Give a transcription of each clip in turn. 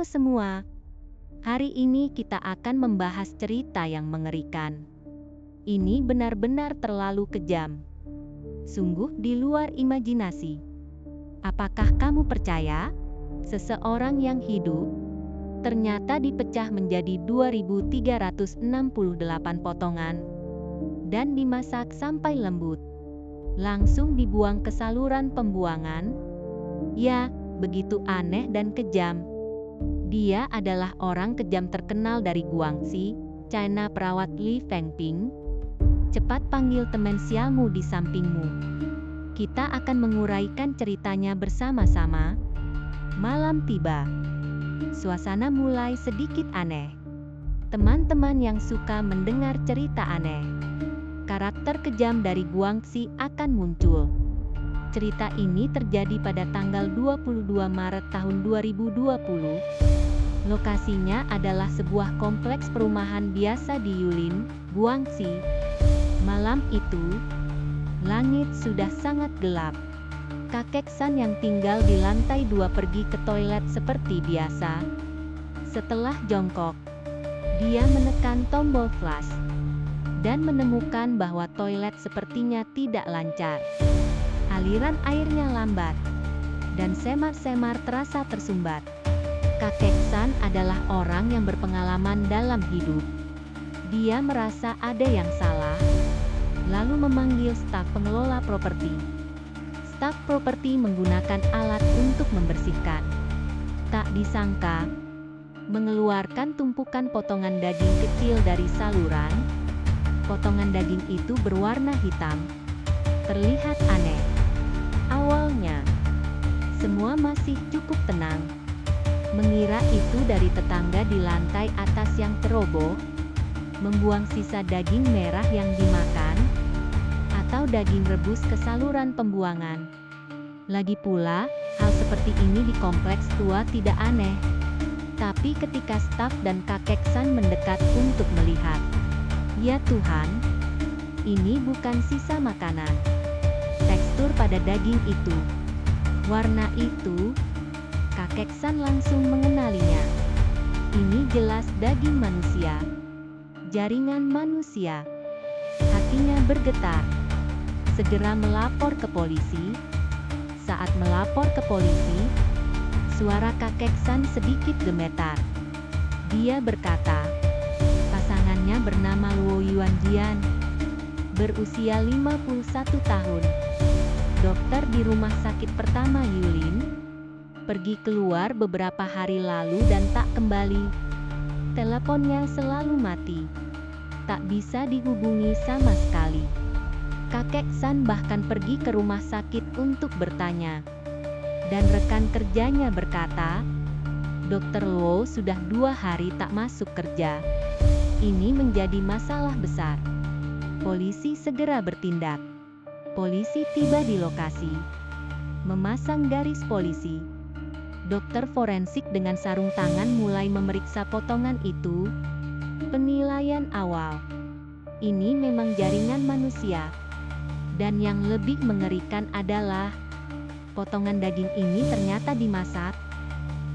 Halo semua, hari ini kita akan membahas cerita yang mengerikan. Ini benar-benar terlalu kejam. Sungguh di luar imajinasi. Apakah kamu percaya? Seseorang yang hidup ternyata dipecah menjadi 2368 potongan dan dimasak sampai lembut. Langsung dibuang ke saluran pembuangan. Ya, begitu aneh dan kejam. Dia adalah orang kejam terkenal dari Guangxi, China, perawat Li Fengping. Cepat panggil teman sialmu di sampingmu. Kita akan menguraikan ceritanya bersama-sama. Malam tiba. Suasana mulai sedikit aneh. Teman-teman yang suka mendengar cerita aneh, karakter kejam dari Guangxi akan muncul. Cerita ini terjadi pada tanggal 22 Maret tahun 2020. Lokasinya adalah sebuah kompleks perumahan biasa di Yulin, Guangxi. Malam itu, langit sudah sangat gelap. Kakek San yang tinggal di lantai 2 pergi ke toilet seperti biasa. Setelah jongkok, dia menekan tombol flush dan menemukan bahwa toilet sepertinya tidak lancar. Aliran airnya lambat, dan semar-semar terasa tersumbat. Kakek San adalah orang yang berpengalaman dalam hidup. Dia merasa ada yang salah, lalu memanggil staf pengelola properti. Staf properti menggunakan alat untuk membersihkan. Tak disangka, mengeluarkan tumpukan potongan daging kecil dari saluran. Potongan daging itu berwarna hitam. Terlihat aneh. Awalnya, semua masih cukup tenang. Mengira itu dari tetangga di lantai atas yang ceroboh, membuang sisa daging merah yang dimakan, atau daging rebus ke saluran pembuangan. Lagi pula, hal seperti ini di kompleks tua tidak aneh. Tapi ketika staf dan kakek San mendekat untuk melihat, ya Tuhan, ini bukan sisa makanan. Tekstur pada daging itu, warna itu, kakek San langsung mengenalinya. Ini jelas daging manusia. Jaringan manusia. Hatinya bergetar. Segera melapor ke polisi. Saat melapor ke polisi, suara kakek San sedikit gemetar. Dia berkata, pasangannya bernama Luo Yuanjian, berusia 51 tahun. Dokter di rumah sakit pertama Yulin, pergi keluar beberapa hari lalu dan tak kembali. Teleponnya selalu mati. Tak bisa dihubungi sama sekali. Kakek San bahkan pergi ke rumah sakit untuk bertanya. Dan rekan kerjanya berkata, Dokter Luo sudah 2 hari tak masuk kerja. Ini menjadi masalah besar. Polisi segera bertindak. Polisi tiba di lokasi, memasang garis polisi. Dokter forensik dengan sarung tangan mulai memeriksa potongan itu. Penilaian awal, ini memang jaringan manusia. Dan yang lebih mengerikan adalah, potongan daging ini ternyata dimasak,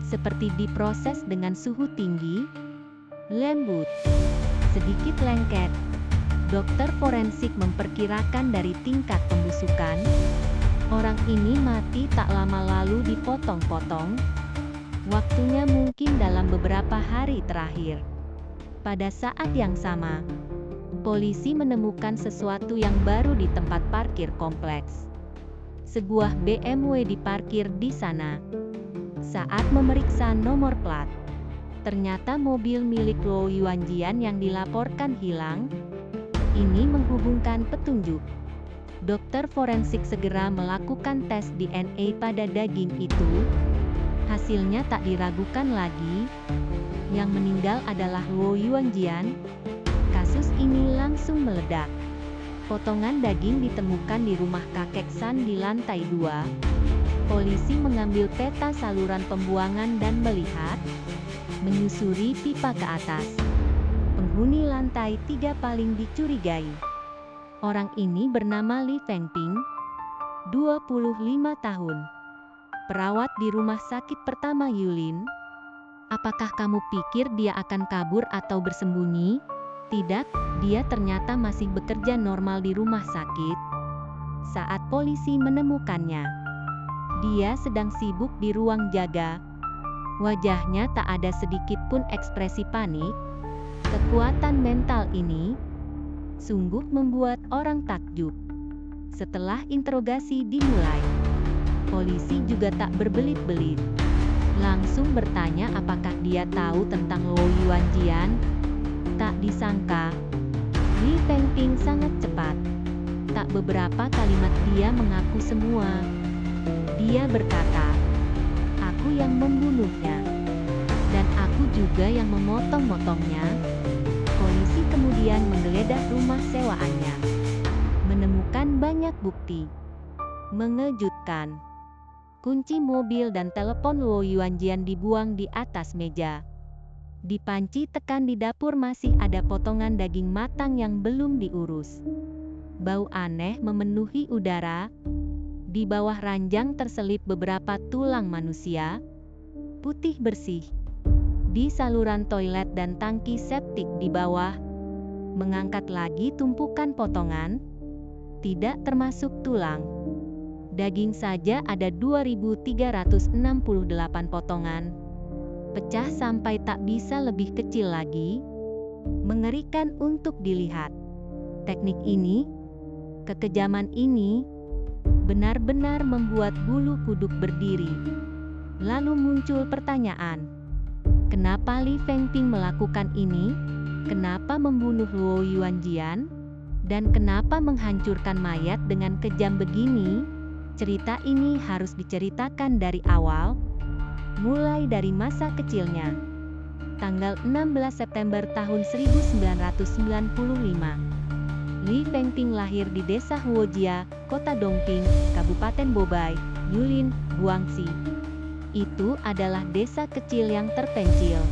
seperti diproses dengan suhu tinggi, lembut, sedikit lengket. Dokter forensik memperkirakan dari tingkat pembusukan, orang ini mati tak lama lalu dipotong-potong. Waktunya mungkin dalam beberapa hari terakhir. Pada saat yang sama, polisi menemukan sesuatu yang baru di tempat parkir kompleks. Sebuah BMW diparkir di sana. Saat memeriksa nomor plat, ternyata mobil milik Luo Yuanjian yang dilaporkan hilang. Ini menghubungkan petunjuk. Dokter forensik segera melakukan tes DNA pada daging itu. Hasilnya tak diragukan lagi. Yang meninggal adalah Luo Yuanjian. Kasus ini langsung meledak. Potongan daging ditemukan di rumah kakek San di lantai 2. Polisi mengambil peta saluran pembuangan dan melihat, menyusuri pipa ke atas. Penghuni lantai 3 paling dicurigai. Orang ini bernama Li Fengping, 25 tahun. Perawat di rumah sakit pertama Yulin. Apakah kamu pikir dia akan kabur atau bersembunyi? Tidak, dia ternyata masih bekerja normal di rumah sakit. Saat polisi menemukannya, dia sedang sibuk di ruang jaga. Wajahnya tak ada sedikit pun ekspresi panik. Kekuatan mental ini sungguh membuat orang takjub. Setelah interogasi dimulai, polisi juga tak berbelit-belit. Langsung bertanya apakah dia tahu tentang Luo Yuanjian. Tak disangka, Li Fengping sangat cepat. Tak beberapa kalimat dia mengaku semua. Dia berkata, "Aku yang membunuhnya. Dan aku juga yang memotong-motongnya." Polisi kemudian menggeledah rumah sewaannya. Menemukan banyak bukti mengejutkan. Kunci mobil dan telepon Luo Yuanjian dibuang di atas meja. Di panci tekan di dapur masih ada potongan daging matang yang belum diurus. Bau aneh memenuhi udara. Di bawah ranjang terselip beberapa tulang manusia, putih bersih. Di saluran toilet dan tangki septik di bawah, mengangkat lagi tumpukan potongan, tidak termasuk tulang. Daging saja ada 2.368 potongan. Pecah sampai tak bisa lebih kecil lagi. Mengerikan untuk dilihat. Teknik ini, kekejaman ini, benar-benar membuat bulu kuduk berdiri. Lalu muncul pertanyaan. Kenapa Li Fengping melakukan ini? Kenapa membunuh Luo Yuanjian? Dan kenapa menghancurkan mayat dengan kejam begini? Cerita ini harus diceritakan dari awal, mulai dari masa kecilnya. Tanggal 16 September tahun 1995. Li Fengping lahir di desa Huojia, kota Dongping, Kabupaten Bobai, Yulin, Guangxi. Itu adalah desa kecil yang terpencil.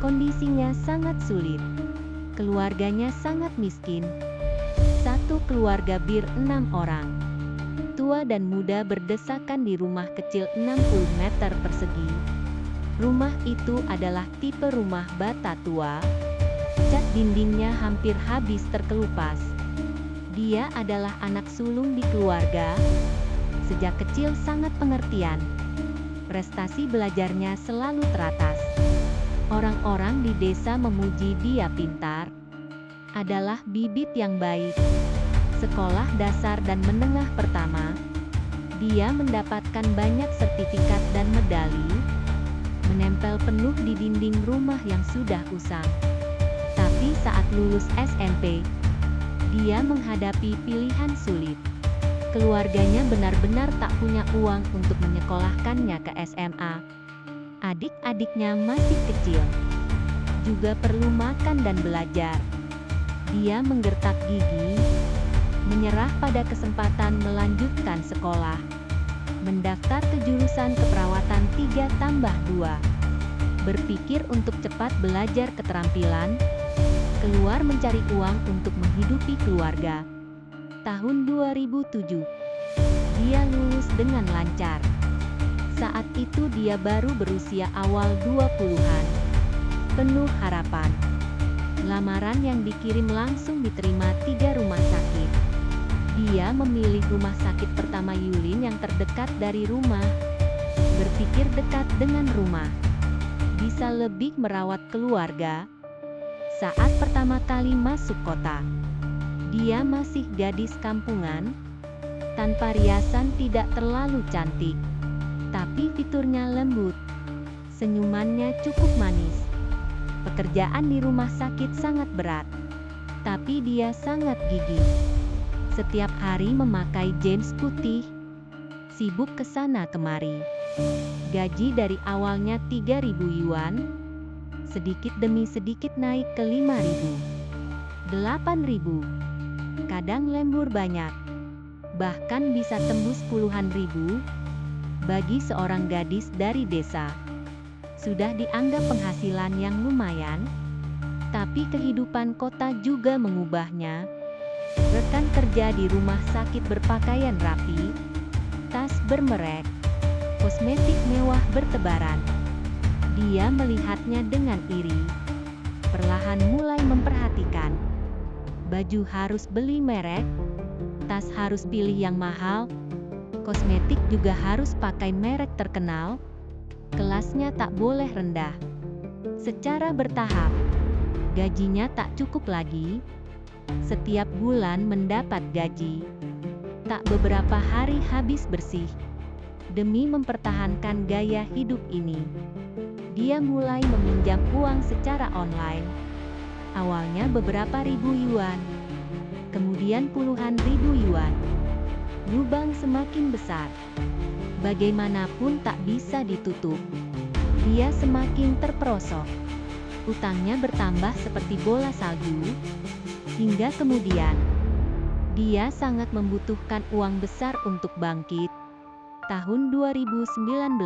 Kondisinya sangat sulit. Keluarganya sangat miskin. Satu keluarga 6 orang. Tua dan muda berdesakan di rumah kecil 60 meter persegi. Rumah itu adalah tipe rumah bata tua. Cat dindingnya hampir habis terkelupas. Dia adalah anak sulung di keluarga. Sejak kecil sangat pengertian. Prestasi belajarnya selalu teratas. Orang-orang di desa memuji dia pintar. Adalah bibit yang baik. Sekolah dasar dan menengah pertama, dia mendapatkan banyak sertifikat dan medali, menempel penuh di dinding rumah yang sudah usang. Tapi saat lulus SMP, dia menghadapi pilihan sulit. Keluarganya benar-benar tak punya uang untuk menyekolahkannya ke SMA. Adik-adiknya masih kecil, juga perlu makan dan belajar. Dia menggertak gigi, menyerah pada kesempatan melanjutkan sekolah. Mendaftar ke jurusan keperawatan 3+2. Berpikir untuk cepat belajar keterampilan, keluar mencari uang untuk menghidupi keluarga. Tahun 2007, dia lulus dengan lancar. Saat itu dia baru berusia awal 20-an. Penuh harapan. Lamaran yang dikirim langsung diterima 3 rumah sakit. Dia memilih rumah sakit pertama Yulin yang terdekat dari rumah. Berpikir dekat dengan rumah, bisa lebih merawat keluarga. Saat pertama kali masuk kota, dia masih gadis kampungan, tanpa riasan, tidak terlalu cantik, tapi fiturnya lembut. Senyumannya cukup manis. Pekerjaan di rumah sakit sangat berat, tapi dia sangat gigih. Setiap hari memakai jeans putih, sibuk ke sana kemari. Gaji dari awalnya 3.000 yuan, sedikit demi sedikit naik ke 5.000, 8.000, kadang lembur banyak, bahkan bisa tembus puluhan ribu. Bagi seorang gadis dari desa, sudah dianggap penghasilan yang lumayan, tapi kehidupan kota juga mengubahnya. Rekan kerja di rumah sakit berpakaian rapi, tas bermerek, kosmetik mewah bertebaran. Dia melihatnya dengan iri. Perlahan mulai memperhatikan. Baju harus beli merek, tas harus pilih yang mahal, kosmetik juga harus pakai merek terkenal, kelasnya tak boleh rendah. Secara bertahap, gajinya tak cukup lagi, setiap bulan mendapat gaji. Tak beberapa hari habis bersih. Demi mempertahankan gaya hidup ini, dia mulai meminjam uang secara online. Awalnya beberapa ribu yuan, kemudian puluhan ribu yuan. Lubang semakin besar. Bagaimanapun tak bisa ditutup. Dia semakin terperosok. Utangnya bertambah seperti bola salju, hingga kemudian dia sangat membutuhkan uang besar untuk bangkit. Tahun 2019,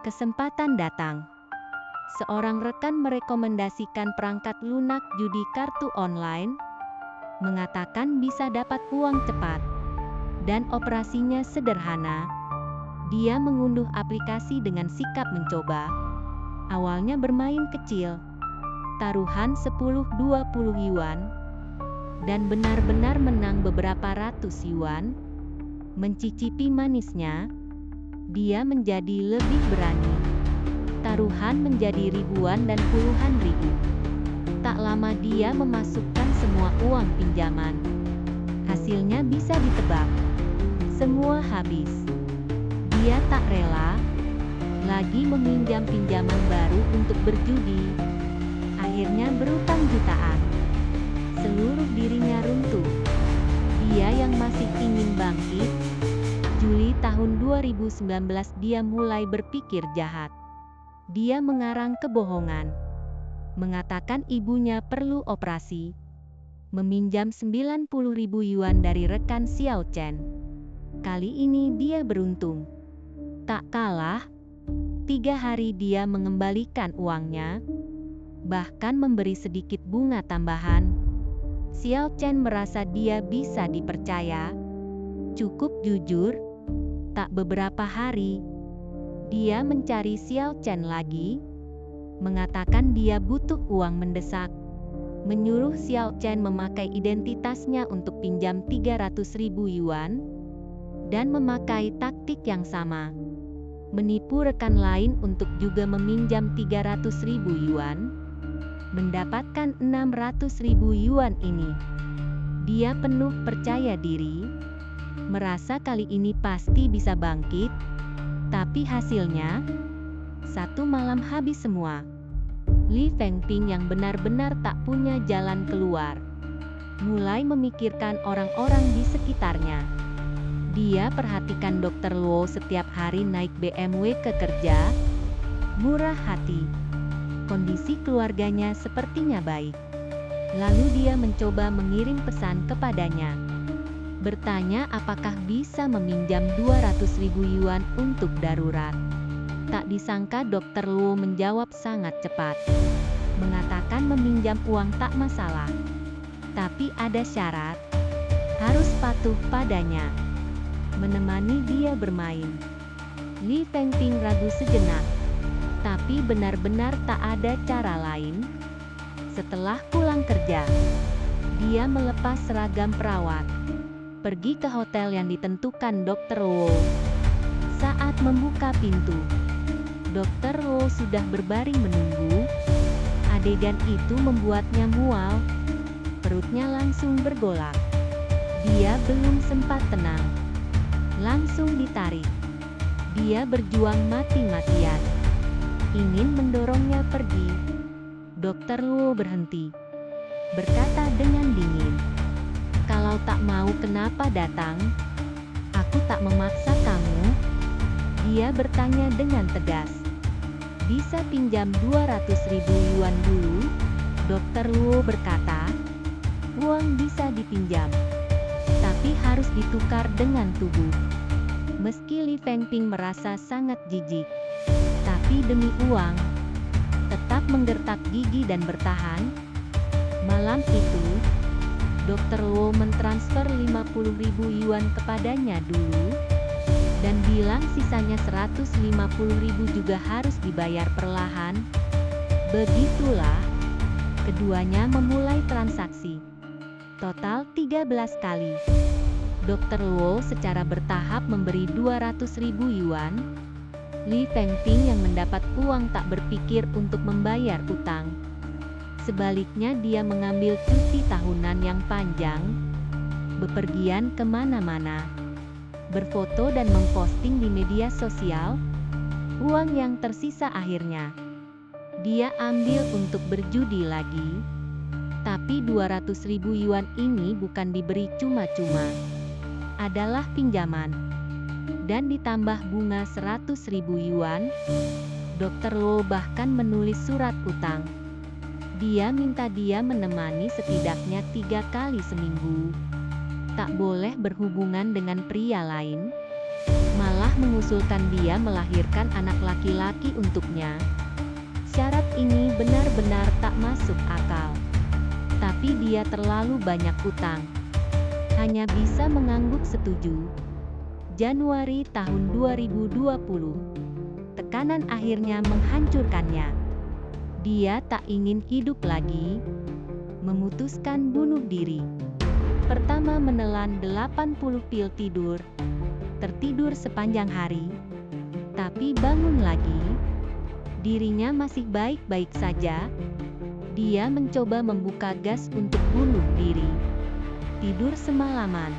kesempatan datang. Seorang rekan merekomendasikan perangkat lunak judi kartu online, mengatakan bisa dapat uang cepat, dan operasinya sederhana. Dia mengunduh aplikasi dengan sikap mencoba. Awalnya bermain kecil, taruhan 10-20 yuan, dan benar-benar menang beberapa ratus yuan. Mencicipi manisnya, dia menjadi lebih berani. Taruhan menjadi ribuan dan puluhan ribu. Tak lama dia memasukkan semua uang pinjaman. Hasilnya bisa ditebak. Semua habis. Dia tak rela lagi meminjam pinjaman baru untuk berjudi. Akhirnya berutang jutaan. Seluruh dirinya runtuh. Dia yang masih ingin bangkit. Juli tahun 2019 dia mulai berpikir jahat. Dia mengarang kebohongan. Mengatakan ibunya perlu operasi. Meminjam 90.000 yuan dari rekan Xiao Chen. Kali ini dia beruntung. Tak kalah, 3 hari dia mengembalikan uangnya, bahkan memberi sedikit bunga tambahan. Xiao Chen merasa dia bisa dipercaya. Cukup jujur. Tak beberapa hari, dia mencari Xiao Chen lagi, mengatakan dia butuh uang mendesak. Menyuruh Xiao Chen memakai identitasnya untuk pinjam 300.000 yuan, dan memakai taktik yang sama. Menipu rekan lain untuk juga meminjam 300.000 yuan, mendapatkan 600.000 yuan ini. Dia penuh percaya diri, merasa kali ini pasti bisa bangkit, tapi hasilnya, satu malam habis semua. Li Fengping yang benar-benar tak punya jalan keluar, mulai memikirkan orang-orang di sekitarnya. Dia perhatikan Dr. Luo setiap hari naik BMW ke kerja, murah hati. Kondisi keluarganya sepertinya baik. Lalu dia mencoba mengirim pesan kepadanya. Bertanya apakah bisa meminjam 200.000 yuan untuk darurat. Tak disangka Dr. Luo menjawab sangat cepat. Mengatakan meminjam uang tak masalah. Tapi ada syarat. Harus patuh padanya. Menemani dia bermain. Li Fengping ragu sejenak. Tapi benar-benar tak ada cara lain. Setelah pulang kerja, dia melepas seragam perawat. Pergi ke hotel yang ditentukan Dr. Luo. Saat membuka pintu, Dr. Luo sudah berbaring menunggu. Adegan itu membuatnya mual. Perutnya langsung bergolak. Dia belum sempat tenang. Langsung ditarik. Dia berjuang mati-matian. Ingin mendorongnya pergi. Dr. Luo berhenti. Berkata dengan dingin. Kalau tak mau kenapa datang? Aku tak memaksa kamu. Dia bertanya dengan tegas. Bisa pinjam 200.000 yuan dulu? Dr. Luo berkata. Uang bisa dipinjam, tapi harus ditukar dengan tubuh. Meski Li Fengping merasa sangat jijik, tapi demi uang, tetap menggertak gigi dan bertahan. Malam itu, Dr. Luo mentransfer 50.000 yuan kepadanya dulu. dan bilang sisanya 150.000 juga harus dibayar perlahan. Begitulah, keduanya memulai transaksi. Total 13 kali. Dr. Luo secara bertahap memberi 200.000 yuan. Li Fengping yang mendapat uang tak berpikir untuk membayar utang. Sebaliknya dia mengambil cuti tahunan yang panjang, bepergian kemana-mana, berfoto dan memposting di media sosial. Uang yang tersisa akhirnya dia ambil untuk berjudi lagi. Tapi 200.000 yuan ini bukan diberi cuma-cuma, adalah pinjaman. Dan ditambah bunga 100.000 yuan. Dr. Luo bahkan menulis surat utang. Dia minta dia menemani setidaknya 3 kali seminggu. Tak boleh berhubungan dengan pria lain. Malah mengusulkan dia melahirkan anak laki-laki untuknya. Syarat ini benar-benar tak masuk akal. Tapi dia terlalu banyak utang. Hanya bisa mengangguk setuju. Januari tahun 2020. Tekanan akhirnya menghancurkannya. Dia tak ingin hidup lagi. Memutuskan bunuh diri. Pertama menelan 80 pil tidur. Tertidur sepanjang hari. Tapi bangun lagi. Dirinya masih baik-baik saja. Dia mencoba membuka gas untuk bunuh diri. Tidur semalaman.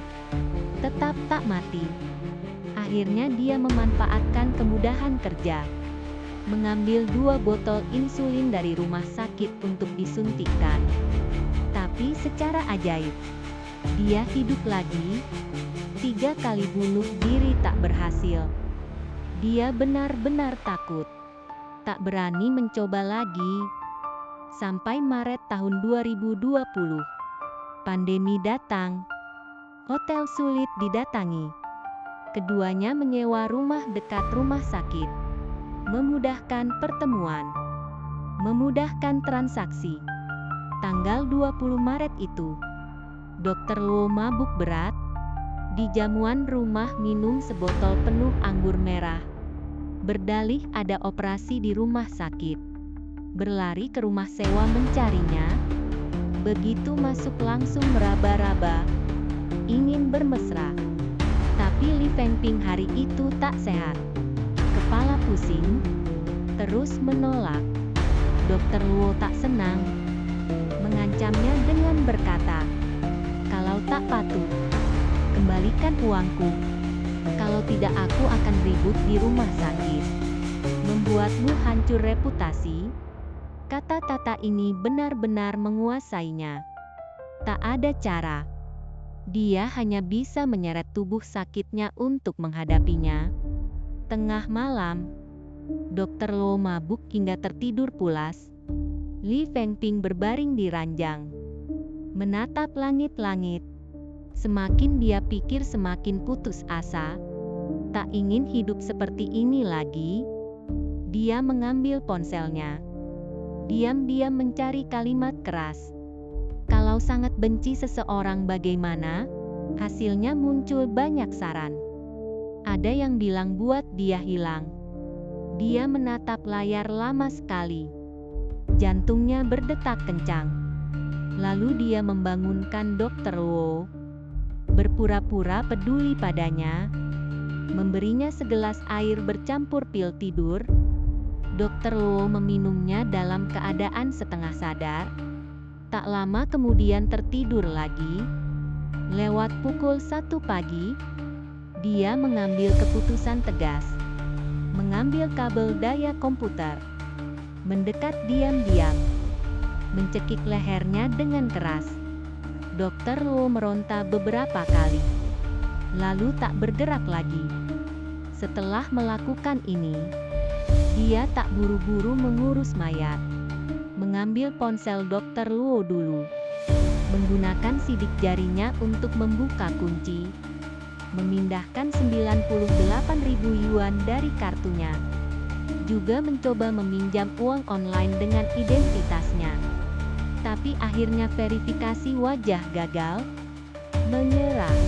Tetap tak mati. Akhirnya dia memanfaatkan kemudahan kerja. Mengambil 2 botol insulin dari rumah sakit untuk disuntikkan. Tapi secara ajaib, dia hidup lagi. 3 kali bunuh diri tak berhasil. Dia benar-benar takut. Tak berani mencoba lagi. Sampai Maret tahun 2020. Pandemi datang. Hotel sulit didatangi. Keduanya menyewa rumah dekat rumah sakit. Memudahkan pertemuan. Memudahkan transaksi. Tanggal 20 Maret itu, Dr. Luo mabuk berat. Di jamuan rumah minum sebotol penuh anggur merah. Berdalih ada operasi di rumah sakit. Berlari ke rumah sewa mencarinya. Begitu masuk langsung meraba-raba. Ingin bermesra. Tapi Li Fengping hari itu tak sehat. Kepala pusing. Terus menolak. Dr. Luo tak senang. Mengancamnya dengan berkata, "Kalau tak patuh, kembalikan uangku. Kalau tidak aku akan ribut di rumah sakit. Membuatmu hancur reputasi." Kata-kata ini benar-benar menguasainya. Tak ada cara. Dia hanya bisa menyeret tubuh sakitnya untuk menghadapinya. Tengah malam, Dr. Luo mabuk hingga tertidur pulas. Li Fengping berbaring di ranjang. Menatap langit-langit. Semakin dia pikir semakin putus asa. Tak ingin hidup seperti ini lagi. Dia mengambil ponselnya. Diam-diam mencari kalimat keras. Kalau sangat benci seseorang bagaimana? Hasilnya muncul banyak saran. Ada yang bilang buat dia hilang. Dia menatap layar lama sekali. Jantungnya berdetak kencang. Lalu dia membangunkan Dr. Luo. Berpura-pura peduli padanya. Memberinya segelas air bercampur pil tidur. Dr. Luo meminumnya dalam keadaan setengah sadar. Tak lama kemudian tertidur lagi. Lewat pukul 1 pagi, dia mengambil keputusan tegas. Mengambil kabel daya komputer. Mendekat diam-diam. Mencekik lehernya dengan keras. Dr. Luo meronta beberapa kali. Lalu tak bergerak lagi. Setelah melakukan ini, dia tak buru-buru mengurus mayat. Mengambil ponsel Dr. Luo dulu. Menggunakan sidik jarinya untuk membuka kunci. Memindahkan 98.000 yuan dari kartunya. Juga mencoba meminjam uang online dengan identitasnya. Tapi akhirnya verifikasi wajah gagal. Menyerah.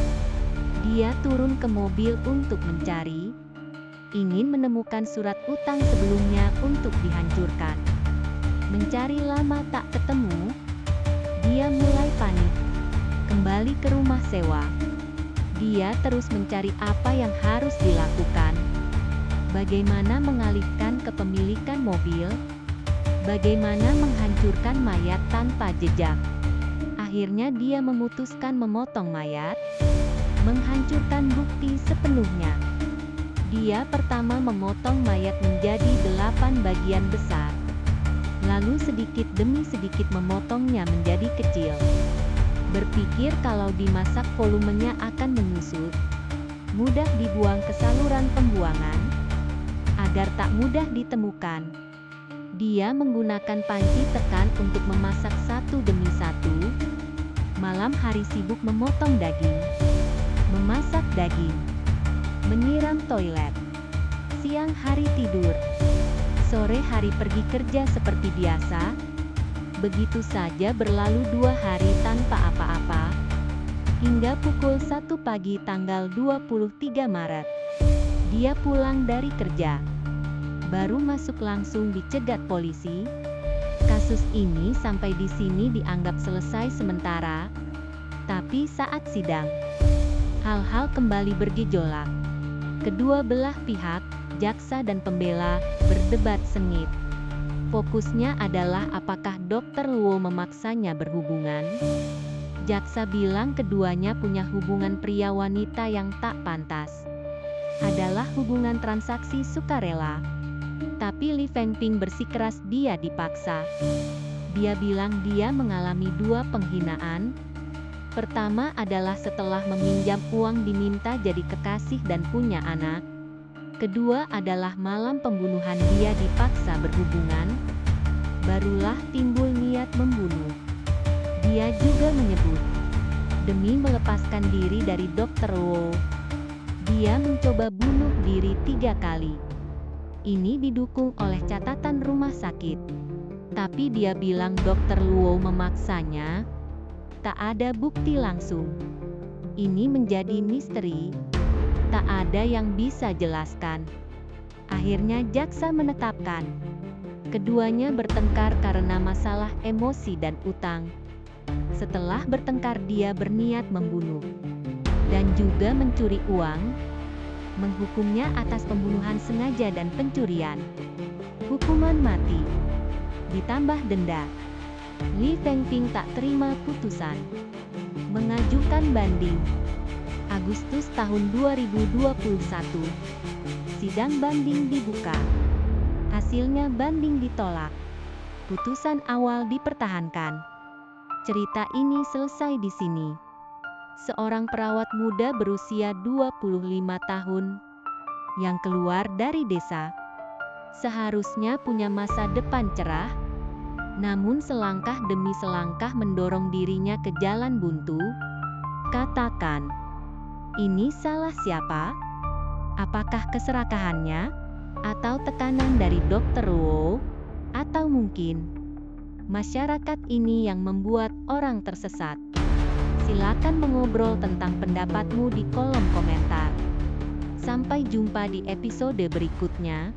Dia turun ke mobil untuk mencari, ingin menemukan surat utang sebelumnya untuk dihancurkan. Mencari lama tak ketemu, dia mulai panik. Kembali ke rumah sewa, dia terus mencari apa yang harus dilakukan. Bagaimana mengalihkan kepemilikan mobil, bagaimana menghancurkan mayat tanpa jejak. Akhirnya dia memutuskan memotong mayat, menghancurkan bukti sepenuhnya. Dia pertama memotong mayat menjadi 8 bagian besar, lalu sedikit demi sedikit memotongnya menjadi kecil. Berpikir kalau dimasak volumenya akan menyusut, mudah dibuang ke saluran pembuangan, agar tak mudah ditemukan. Dia menggunakan panci tekan untuk memasak satu demi satu. Malam hari sibuk memotong daging, memasak daging, menyiram toilet. Siang hari tidur, sore hari pergi kerja seperti biasa. Begitu saja berlalu 2 hari tanpa apa-apa, hingga pukul 1 pagi tanggal 23 Maret. Dia pulang dari kerja, baru masuk langsung dicegat polisi. Kasus ini sampai di sini dianggap selesai sementara, tapi saat sidang, hal-hal kembali bergejolak. Kedua belah pihak, jaksa dan pembela, berdebat sengit. Fokusnya adalah apakah Dr. Luo memaksanya berhubungan. Jaksa bilang keduanya punya hubungan pria-wanita yang tak pantas. Adalah hubungan transaksi sukarela. Tapi Li Fengping bersikeras dia dipaksa. Dia bilang dia mengalami 2 penghinaan. Pertama adalah setelah meminjam uang diminta jadi kekasih dan punya anak. Kedua adalah malam pembunuhan dia dipaksa berhubungan. Barulah timbul niat membunuh. Dia juga menyebut, demi melepaskan diri dari Dr. Luo, dia mencoba bunuh diri 3 kali. Ini didukung oleh catatan rumah sakit. Tapi dia bilang Dr. Luo memaksanya. Tak ada bukti langsung. Ini menjadi misteri. Tak ada yang bisa jelaskan. Akhirnya jaksa menetapkan keduanya bertengkar karena masalah emosi dan utang. Setelah bertengkar dia berniat membunuh dan juga mencuri uang. Menghukumnya atas pembunuhan sengaja dan pencurian. Hukuman mati ditambah denda. Li Fengping tak terima putusan, mengajukan banding. Agustus tahun 2021, sidang banding dibuka. Hasilnya banding ditolak. Putusan awal dipertahankan. Cerita ini selesai di sini. Seorang perawat muda berusia 25 tahun yang keluar dari desa seharusnya punya masa depan cerah. Namun selangkah demi selangkah mendorong dirinya ke jalan buntu. Katakan, ini salah siapa? Apakah keserakahannya? Atau tekanan dari Dr. Luo? Atau mungkin masyarakat ini yang membuat orang tersesat? Silakan mengobrol tentang pendapatmu di kolom komentar. Sampai jumpa di episode berikutnya.